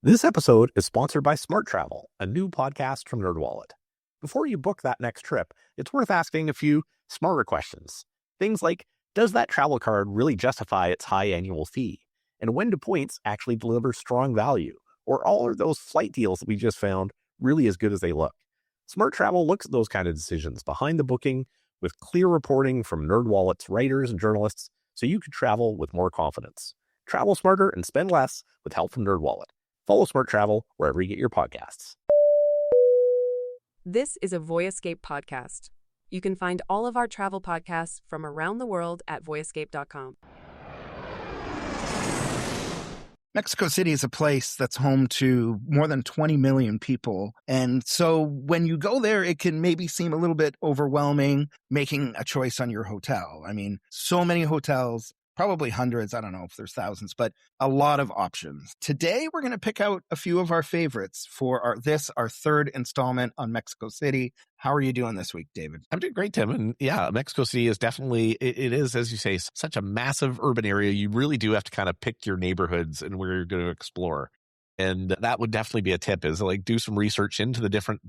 This episode is sponsored by Smart Travel, a new podcast from NerdWallet. Before you book that next trip, it's worth asking a few smarter questions. Things like, does that travel card really justify its high annual fee? And when do points actually deliver strong value? Or all of those flight deals that we just found really as good as they look? Smart Travel looks at those kind of decisions behind the booking with clear reporting from NerdWallet's writers and journalists so you can travel with more confidence. Travel smarter and spend less with help from NerdWallet. Follow Smart Travel wherever you get your podcasts. This is a Voyescape podcast. You can find all of our travel podcasts from around the world at voyescape.com. Mexico City is a place that's home to more than 20 million people. And so when you go there, it can maybe seem a little bit overwhelming making a choice on your hotel. I mean, so many hotels, probably hundreds. I don't know if there's thousands, but a lot of options. Today, we're going to pick out a few of our favorites for our third installment on Mexico City. How are you doing this week, David? I'm doing great, Tim. And yeah, Mexico City is definitely, it is, as you say, such a massive urban area. You really do have to kind of pick your neighborhoods and where you're going to explore. And that would definitely be a tip, is like do some research into the different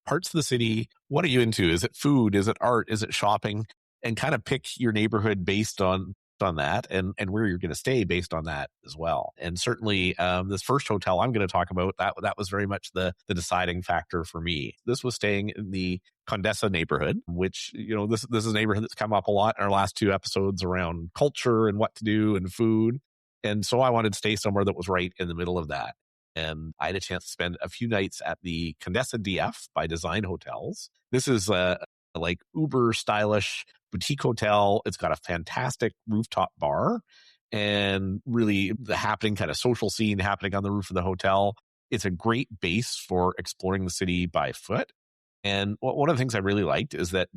parts of the city. What are you into? Is it food? Is it art? Is it shopping? And kind of pick your neighborhood based on that and where you're going to stay based on that as well. And certainly this first hotel I'm going to talk about, that was very much the deciding factor for me. This was staying in the Condesa neighborhood, which, you know, this is a neighborhood that's come up a lot in our last two episodes around culture and what to do and food. And so I wanted to stay somewhere that was right in the middle of that. And I had a chance to spend a few nights at the Condesa DF by Design Hotels. This is like uber stylish boutique hotel. It's got a fantastic rooftop bar and really the happening kind of social scene happening on the roof of the hotel. It's a great base for exploring the city by foot. And one of the things I really liked is that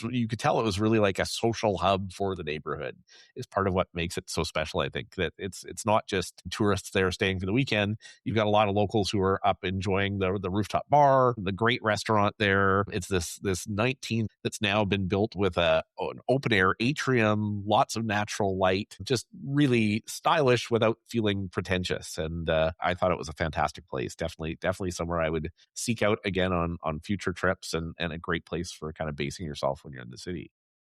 you could tell it was really like a social hub for the neighborhood. Is part of what makes it so special. I think that it's not just tourists there staying for the weekend. You've got a lot of locals who are up enjoying the rooftop bar, the great restaurant there. It's this 19 that's now been built with an open air atrium, lots of natural light, just really stylish without feeling pretentious. And I thought it was a fantastic place. Definitely somewhere I would seek out again on future trips. And a great place for kind of basing yourself when you're in the city.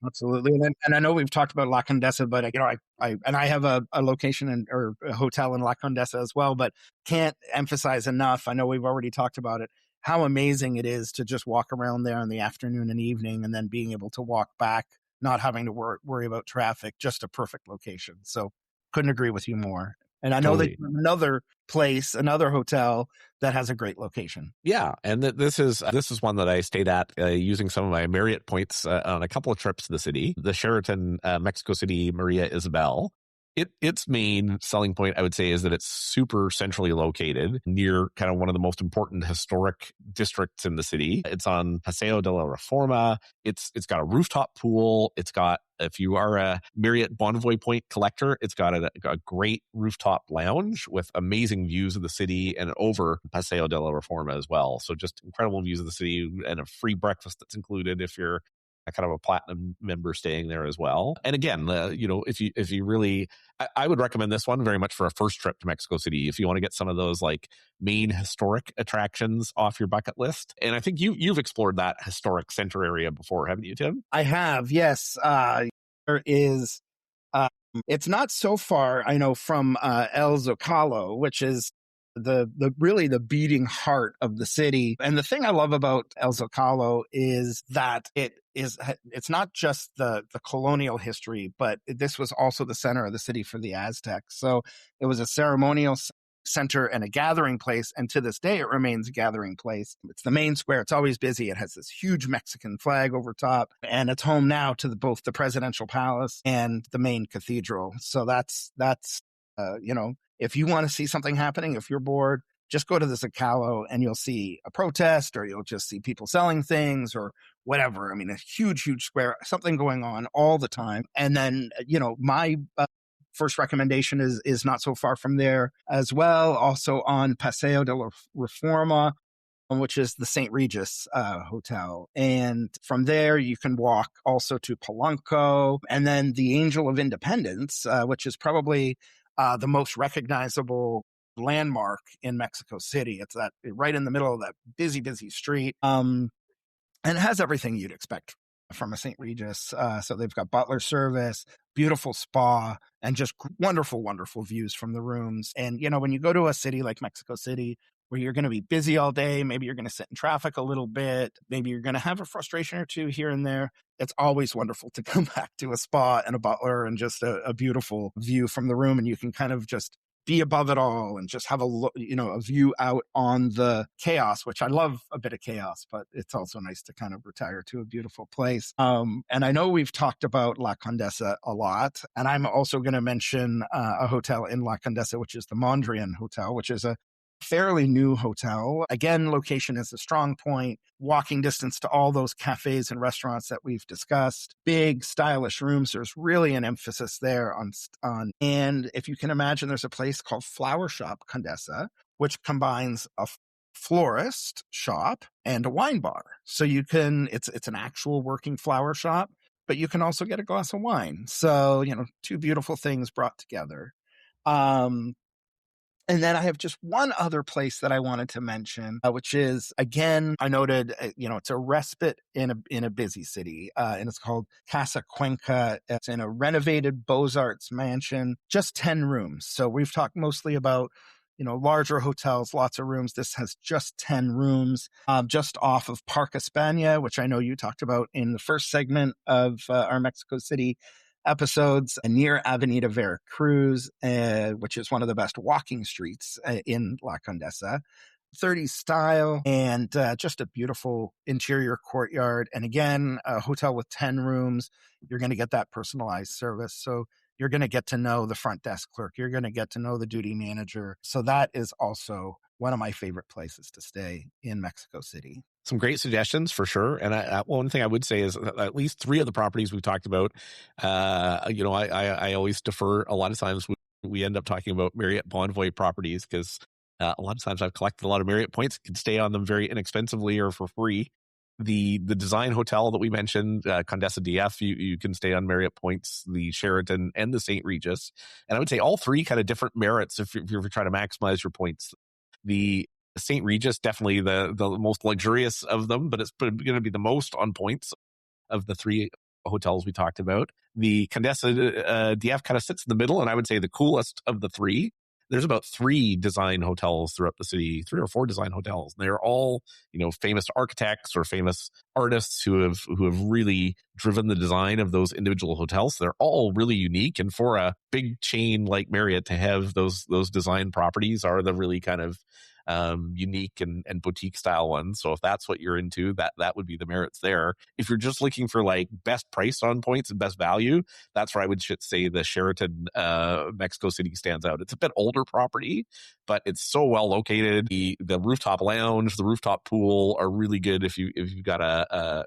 Absolutely. And I know we've talked about La Condesa, but I have a location or a hotel in La Condesa as well, but can't emphasize enough. I know we've already talked about it, how amazing it is to just walk around there in the afternoon and evening and then being able to walk back, not having to worry about traffic, just a perfect location. So couldn't agree with you more. And I know that another hotel that has a great location. Yeah, and this is one that I stayed at using some of my Marriott points on a couple of trips to the city. The Sheraton Mexico City Maria Isabel. Its main selling point, I would say, is that it's super centrally located near kind of one of the most important historic districts in the city. It's on Paseo de la Reforma. It's got a rooftop pool. It's got, if you are a Marriott Bonvoy point collector, it's got a great rooftop lounge with amazing views of the city and over Paseo de la Reforma as well. So just incredible views of the city and a free breakfast that's included if you're a kind of a platinum member staying there as well. And again, if you really, I would recommend this one very much for a first trip to Mexico City if you want to get some of those like main historic attractions off your bucket list. And I think you've explored that historic center area before, haven't you, Tim? I have, yes. There is, it's not so far, I know, from El Zocalo, which is really the beating heart of the city. And the thing I love about El Zocalo is that it's not just the colonial history, but this was also the center of the city for the Aztecs. So it was a ceremonial center and a gathering place. And to this day, it remains a gathering place. It's the main square. It's always busy. It has this huge Mexican flag over top, and it's home now to both the presidential palace and the main cathedral. So that's if you want to see something happening, if you're bored, just go to the Zocalo and you'll see a protest, or you'll just see people selling things or whatever. I mean, a huge, huge square, something going on all the time. And then, my first recommendation is not so far from there as well, also on Paseo de la Reforma, which is the St. Regis Hotel. And from there, you can walk also to Polanco, and then the Angel of Independence, which is probably the most recognizable landmark in Mexico City. It's that right in the middle of that busy street. And it has everything you'd expect from a St. Regis. So they've got butler service, beautiful spa, and just wonderful views from the rooms. And, when you go to a city like Mexico City, where you're going to be busy all day, maybe you're going to sit in traffic a little bit, maybe you're going to have a frustration or two here and there. It's always wonderful to come back to a spa and a butler and just a beautiful view from the room. And you can kind of just be above it all and just have a look, a view out on the chaos, which I love a bit of chaos, but it's also nice to kind of retire to a beautiful place. And I know we've talked about La Condesa a lot, and I'm also going to mention a hotel in La Condesa, which is the Mondrian Hotel, which is a fairly new hotel. Again, location is a strong point. Walking distance to all those cafes and restaurants that we've discussed. Big, stylish rooms. There's really an emphasis there on. And if you can imagine, there's a place called Flower Shop Condesa, which combines a florist shop and a wine bar. So it's an actual working flower shop, but you can also get a glass of wine. So, two beautiful things brought together. And then I have just one other place that I wanted to mention, which is, again, I noted, it's a respite in a busy city, and it's called Casa Cuenca. It's in a renovated Beaux-Arts mansion, just 10 rooms. So we've talked mostly about, larger hotels, lots of rooms. This has just 10 rooms, just off of Park España, which I know you talked about in the first segment of our Mexico City episodes, near Avenida Veracruz, which is one of the best walking streets in La Condesa. 30s style, and just a beautiful interior courtyard. And again, a hotel with 10 rooms, you're going to get that personalized service. So you're going to get to know the front desk clerk. You're going to get to know the duty manager. So that is also one of my favorite places to stay in Mexico City. Some great suggestions for sure. And one thing I would say is at least 3 of the properties we've talked about, I always defer. A lot of times we end up talking about Marriott Bonvoy properties because a lot of times I've collected a lot of Marriott points, can stay on them very inexpensively or for free. The Design Hotel that we mentioned, Condesa DF, you can stay on Marriott points, the Sheraton and the St. Regis. And I would say all 3 kind of different merits if you're trying to maximize your points. The St. Regis, definitely the most luxurious of them, but it's going to be the most on points of the 3 hotels we talked about. The Condesa DF kind of sits in the middle, and I would say the coolest of the 3. There's about 3 design hotels throughout the city, 3 or 4 design hotels. They're all, famous architects or famous artists who have really driven the design of those individual hotels. They're all really unique. And for a big chain like Marriott to have those design properties are the really kind of unique and boutique style ones. So if that's what you're into, that would be the merits there. If you're just looking for like best price on points and best value, that's where I would say the Sheraton Mexico City stands out. It's a bit older property, but it's so well located. The rooftop lounge, the rooftop pool are really good if you've got a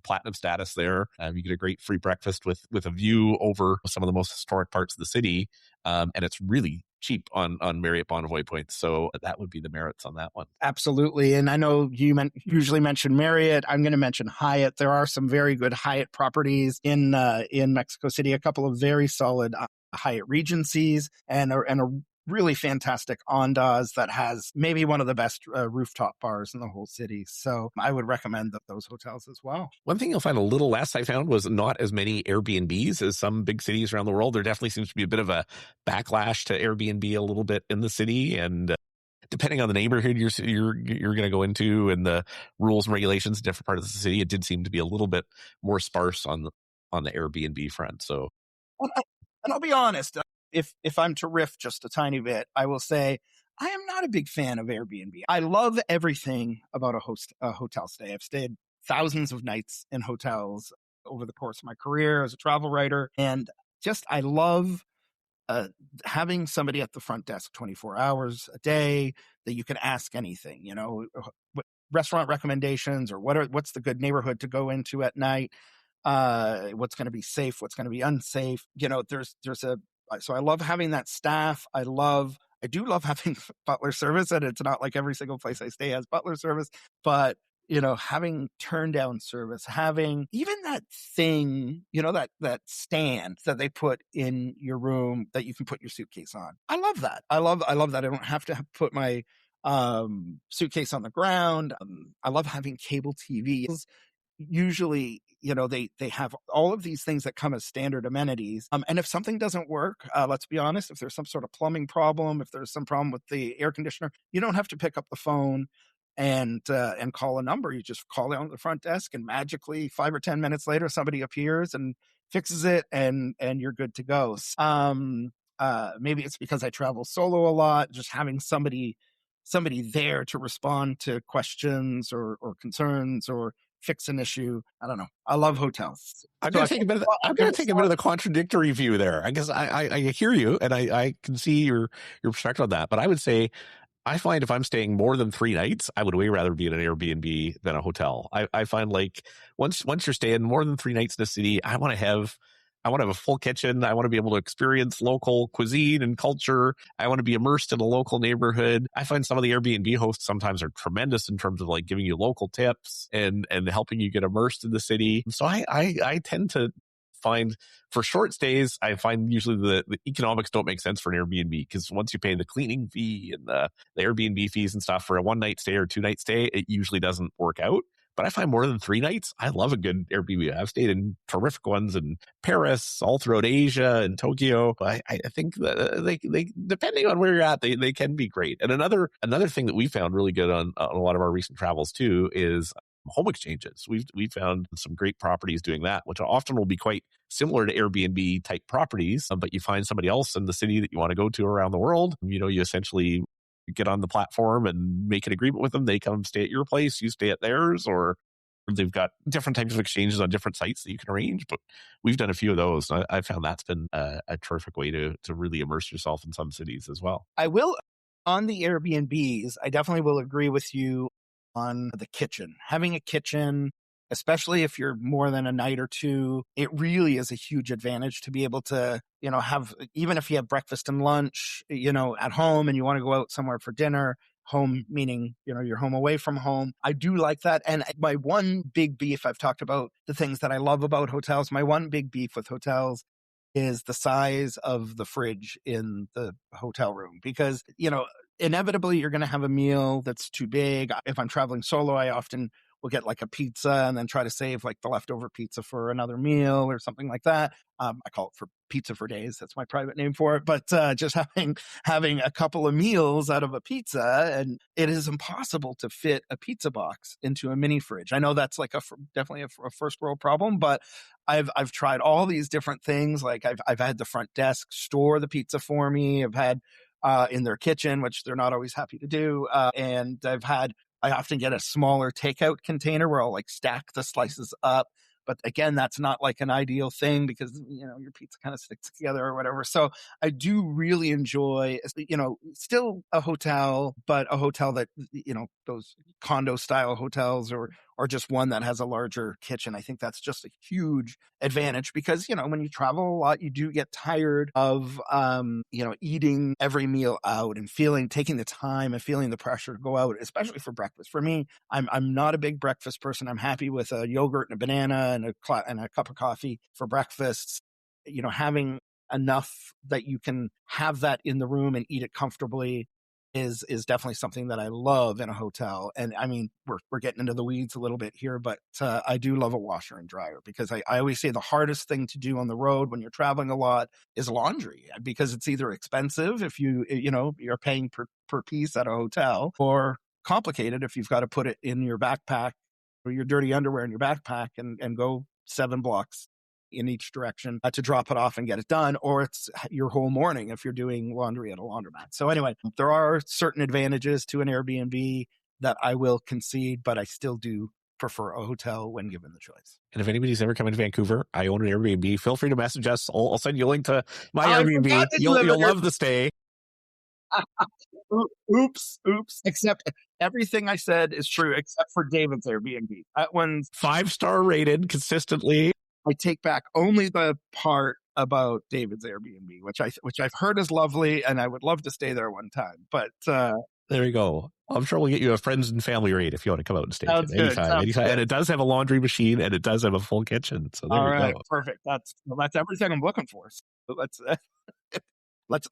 platinum status there. You get a great free breakfast with a view over some of the most historic parts of the city, and it's really cheap on Marriott Bonvoy points. So that would be the merits on that one. Absolutely. And I know you usually mention Marriott. I'm going to mention Hyatt. There are some very good Hyatt properties in Mexico City, a couple of very solid Hyatt Regencies and a really fantastic Ondas that has maybe one of the best rooftop bars in the whole city. So I would recommend those hotels as well. One thing you'll find a little less, I found, was not as many Airbnbs as some big cities around the world. There definitely seems to be a bit of a backlash to Airbnb a little bit in the city. And depending on the neighborhood you're going to go into and the rules and regulations in different parts of the city, it did seem to be a little bit more sparse on the Airbnb front. So, and I'll be honest, if I'm to riff just a tiny bit, I will say I am not a big fan of Airbnb. I love everything about a hotel stay. I've stayed thousands of nights in hotels over the course of my career as a travel writer, and just I love having somebody at the front desk 24 hours a day that you can ask anything, restaurant recommendations or what's the good neighborhood to go into at night, what's going to be safe, what's going to be unsafe. So I love having that staff. I do love having butler service, and it's not like every single place I stay has butler service, but having turn down service, having even that thing, that stand that they put in your room that you can put your suitcase on. I love that. I love that. I don't have to put my suitcase on the ground. I love having cable TV. Usually, they have all of these things that come as standard amenities. And if something doesn't work, let's be honest, if there's some sort of plumbing problem, if there's some problem with the air conditioner, you don't have to pick up the phone and call a number. You just call down to the front desk, and magically 5 or 10 minutes later, somebody appears and fixes it, and you're good to go. Maybe it's because I travel solo a lot, just having somebody there to respond to questions or concerns or fix an issue. I don't know. I love hotels. I'm going to take a bit of the contradictory view there. I guess I hear you, and I can see your perspective on that. But I would say, I find if I'm staying more than 3 nights, I would way rather be in an Airbnb than a hotel. I find like once you're staying more than 3 nights in a city, I want to have a full kitchen. I want to be able to experience local cuisine and culture. I want to be immersed in a local neighborhood. I find some of the Airbnb hosts sometimes are tremendous in terms of like giving you local tips and helping you get immersed in the city. So I tend to find for short stays, I find usually the economics don't make sense for an Airbnb, because once you pay the cleaning fee and the Airbnb fees and stuff for a 1-night stay or 2-night stay, it usually doesn't work out. But I find more than 3 nights, I love a good Airbnb. I've stayed in terrific ones in Paris, all throughout Asia and Tokyo. I think that they depending on where you're at, they can be great. And another thing that we found really good on a lot of our recent travels too is home exchanges. We've found some great properties doing that, which often will be quite similar to Airbnb type properties, but you find somebody else in the city that you want to go to around the world. You essentially get on the platform and make an agreement with them. They come stay at your place, you stay at theirs, or they've got different types of exchanges on different sites that you can arrange. But we've done a few of those. I found that's been a terrific way to really immerse yourself in some cities as well. I will, on the Airbnbs, I definitely will agree with you on the kitchen. Having a kitchen, especially if you're more than a night or two, it really is a huge advantage to be able to, have, even if you have breakfast and lunch, at home and you want to go out somewhere for dinner, home meaning, you're home away from home. I do like that. And my one big beef, I've talked about the things that I love about hotels. My one big beef with hotels is the size of the fridge in the hotel room, because, inevitably you're going to have a meal that's too big. If I'm traveling solo, I often will get like a pizza and then try to save like the leftover pizza for another meal or something like that. I call it for pizza for days. That's my private name for it. But just having a couple of meals out of a pizza, and it is impossible to fit a pizza box into a mini fridge. I know that's like definitely a first world problem, but I've tried all these different things. Like I've had the front desk store the pizza for me. I've had in their kitchen, which they're not always happy to do. And I often get a smaller takeout container where I'll like stack the slices up. But again, that's not like an ideal thing because, your pizza kind of sticks together or whatever. So I do really enjoy, still a hotel, but a hotel that, those condo style hotels or just one that has a larger kitchen. I think that's just a huge advantage because, when you travel a lot, you do get tired of, eating every meal out and taking the time and feeling the pressure to go out, especially for breakfast. For me, I'm not a big breakfast person. I'm happy with a yogurt and a banana and a cup of coffee for breakfast. Having enough that you can have that in the room and eat it comfortably is definitely something that I love in a hotel. And I mean, we're getting into the weeds a little bit here, but I do love a washer and dryer because I always say the hardest thing to do on the road when you're traveling a lot is laundry, because it's either expensive if you're paying per piece at a hotel, or complicated if you've got to put it in your backpack or your dirty underwear in your backpack and go 7 blocks in each direction to drop it off and get it done, or it's your whole morning if you're doing laundry at a laundromat. So anyway, there are certain advantages to an Airbnb that I will concede, but I still do prefer a hotel when given the choice. And if anybody's ever coming to Vancouver, I own an Airbnb. Feel free to message us. I'll send you a link to my Airbnb. You'll love the stay. Oops. Except everything I said is true except for David's Airbnb. That one's 5-star rated consistently. I take back only the part about David's Airbnb, which I've heard is lovely, and I would love to stay there one time. But There you go. I'm sure we'll get you a friends and family rate if you want to come out and stay, Tim. Sounds good. Sounds Anytime. good. And it does have a laundry machine and it does have a full kitchen. So there All you right, go. perfect. That's everything I'm looking for. So let's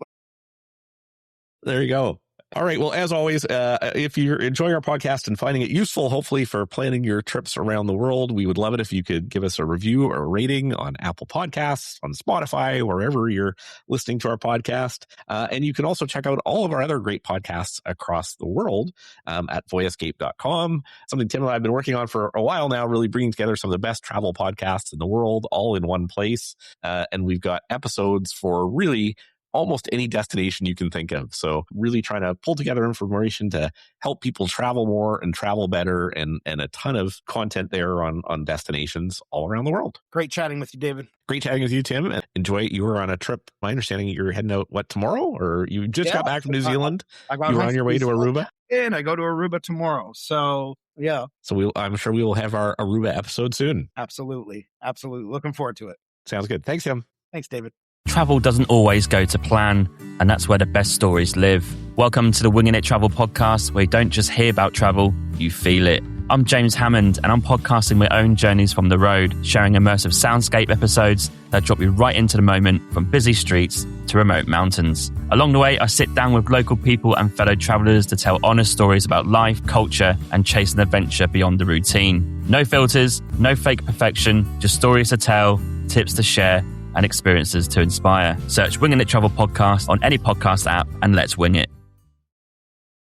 There you go. All right. Well, as always, if you're enjoying our podcast and finding it useful, hopefully for planning your trips around the world, we would love it if you could give us a review or a rating on Apple Podcasts, on Spotify, wherever you're listening to our podcast. And you can also check out all of our other great podcasts across the world at voyescape.com. Something Tim and I have been working on for a while now, really bringing together some of the best travel podcasts in the world, all in one place. And we've got episodes for really almost any destination you can think of. So really trying to pull together information to help people travel more and travel better, and a ton of content there on destinations all around the world. Great chatting with you, David. Great chatting with you, Tim. Enjoy it. You were on a trip. My understanding you're heading out, tomorrow? Or you just got back from New Zealand? You were on your way to Aruba? And I go to Aruba tomorrow. So, yeah. So I'm sure we will have our Aruba episode soon. Absolutely. Absolutely. Looking forward to it. Sounds good. Thanks, Tim. Thanks, David. Travel doesn't always go to plan, and that's where the best stories live. Welcome to the Winging It Travel podcast, where you don't just hear about travel, you feel it. I'm James Hammond, and I'm podcasting my own journeys from the road, sharing immersive soundscape episodes that drop you right into the moment, from busy streets to remote mountains. Along the way, I sit down with local people and fellow travelers to tell honest stories about life, culture, and chase an adventure beyond the routine. No filters, no fake perfection, just stories to tell, tips to share, and experiences to inspire. Search Winging It Travel Podcast on any podcast app, and let's wing it.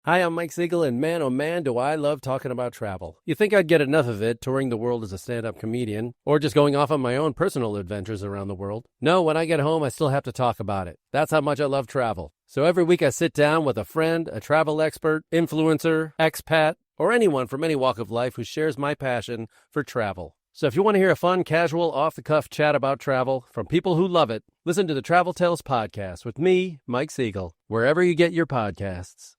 Hi, I'm Mike Siegel, and man, oh man, do I love talking about travel. You think I'd get enough of it touring the world as a stand-up comedian, or just going off on my own personal adventures around the world? No, when I get home, I still have to talk about it. That's how much I love travel. So every week I sit down with a friend, a travel expert, influencer, expat, or anyone from any walk of life who shares my passion for travel. So if you want to hear a fun, casual, off-the-cuff chat about travel from people who love it, listen to the Travel Tales podcast with me, Mike Siegel, wherever you get your podcasts.